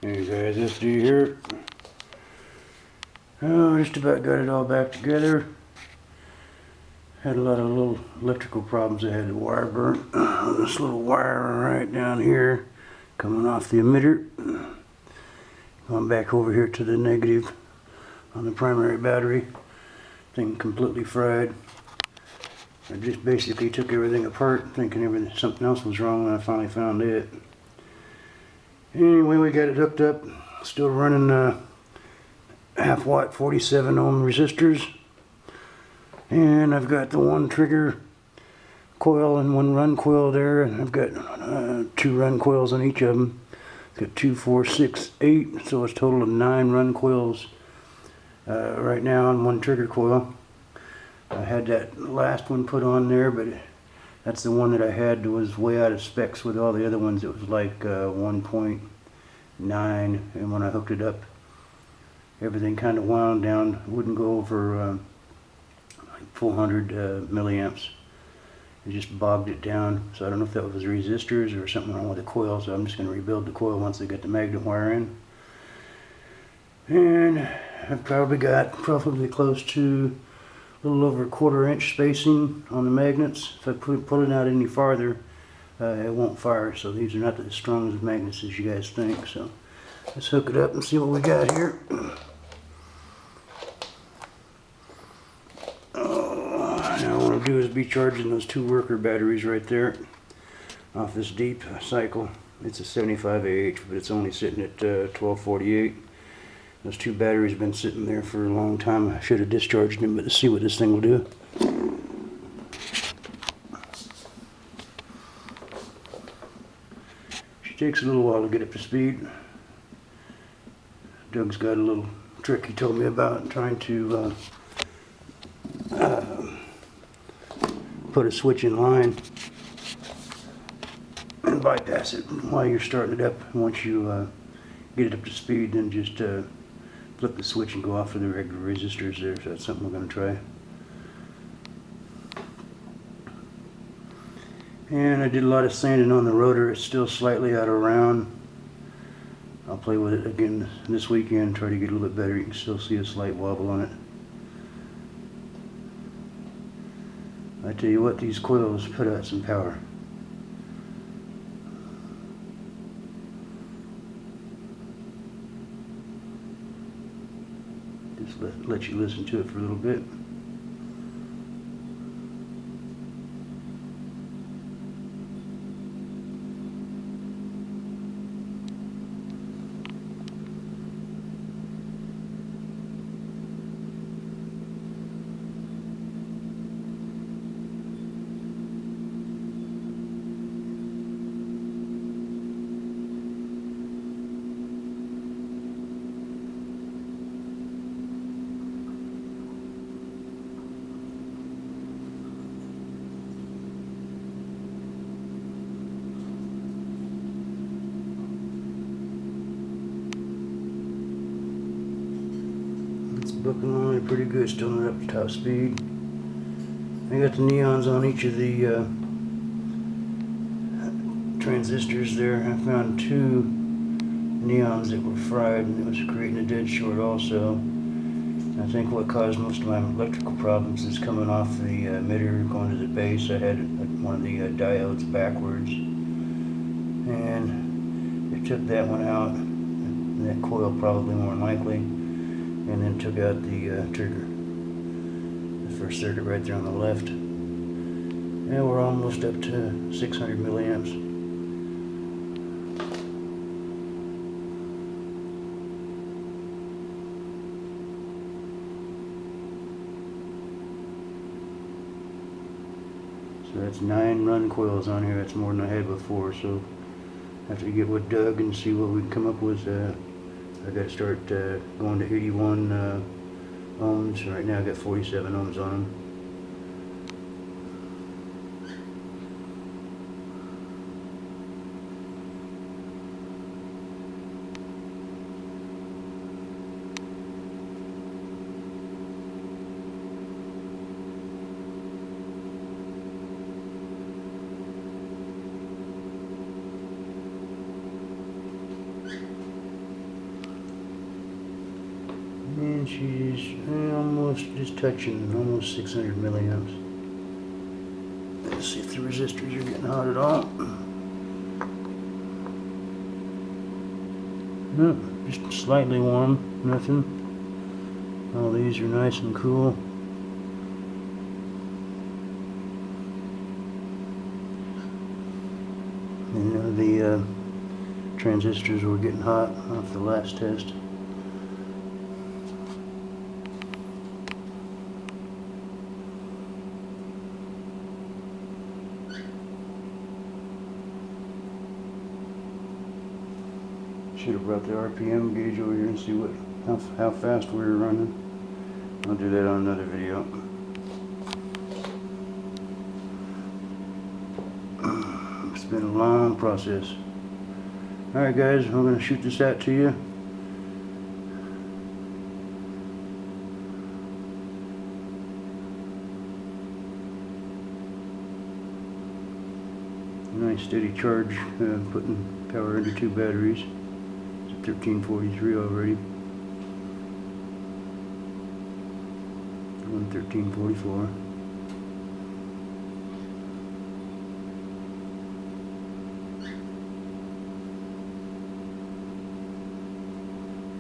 Hey guys, this dude here. Oh, just about got it all back together. Had a lot of little electrical problems. I had the wire burnt. This little wire right down here coming off the emitter. Going back over here to the negative on the primary battery. Thing completely fried. I just basically took everything apart thinking something else was wrong, and I finally found it. Anyway, we got it hooked up. Still running half watt 47 ohm resistors. And I've got the one trigger coil and one run coil there, and I've got two run coils on each of them. Got 2, 4, 6, 8, so it's a total of 9 run coils right now on one trigger coil. I had that last one put on there, but that's the one that I had that was way out of specs with all the other ones. It was like 1.9, and when I hooked it up, everything kind of wound down. It wouldn't go over like 400 milliamps. It just bogged it down. So I don't know if that was resistors or something wrong with the coil, so I'm just going to rebuild the coil once I get the magnet wire in. And I've probably got close to a little over 1/4 inch spacing on the magnets. If I pull it out any farther, it won't fire. So these are not as strong as magnets as you guys think. So let's hook it up and see what we got here. Now what I'll do is be charging those 2 worker batteries right there off this deep cycle. It's a 75 AH, but it's only sitting at 1248. Those 2 batteries have been sitting there for a long time. I should have discharged them, but let's see what this thing will do. She takes a little while to get up to speed. Doug's got a little trick he told me about, trying to put a switch in line and bypass it while you're starting it up. Once you get it up to speed, then just flip the switch and go off for the regular resistors there. So that's something we're going to try. And I did a lot of sanding on the rotor. It's still slightly out of round. I'll play with it again this weekend, try to get a little bit better. You can still see a slight wobble on it. I tell you what, these coils put out some power. Just let you listen to it for a little bit. Booking along pretty good, still not up to top speed. I got the neons on each of the transistors there. I found 2 neons that were fried, and it was creating a dead short also. I think what caused most of my electrical problems is coming off the emitter going to the base. I had one of the diodes backwards, and it took that one out, and that coil probably more than likely, and then took out the trigger, the first circuit right there on the left. And we're almost up to 600 milliamps. So that's 9 run coils on here. That's more than I had before. So after you get with Doug and see what we can come up with, I got to start going to 81 ohms. Right now I got 47 ohms on them. And she's almost just touching almost 600 milliamps. Let's see if the resistors are getting hot at all. No, just slightly warm, nothing. All these are nice and cool. And the transistors were getting hot off the last test. Should have brought the RPM gauge over here and see how fast we were running. I'll do that on another video. It's been a long process. Alright guys, I'm going to shoot this out to you. Nice steady charge, putting power into 2 batteries. 1343 already. 1344.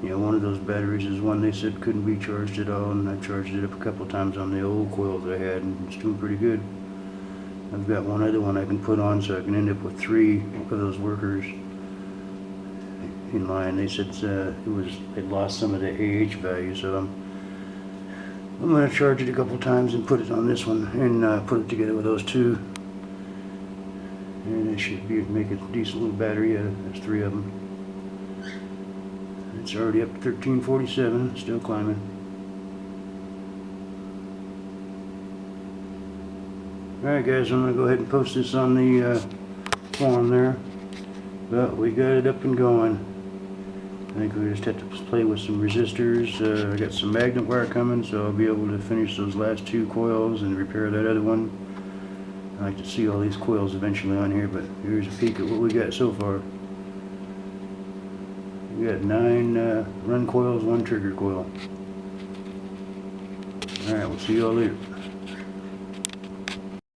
Yeah, one of those batteries is one they said couldn't be charged at all, and I charged it up a couple times on the old coils I had, and it's doing pretty good. I've got one other one I can put on so I can end up with 3 of those workers in line. They said it lost some of the AH value, so I'm going to charge it a couple times and put it on this one and put it together with those 2, and it should make a decent little battery out of it. There's 3 of them. It's already up to 1347, still climbing. Alright guys, I'm going to go ahead and post this on the forum there, but we got it up and going. I think we just have to play with some resistors. I got some magnet wire coming, so I'll be able to finish those last 2 coils and repair that other one. I like to see all these coils eventually on here, but here's a peek at what we got so far. We got 9 run coils, 1 trigger coil. Alright, we'll see you all later.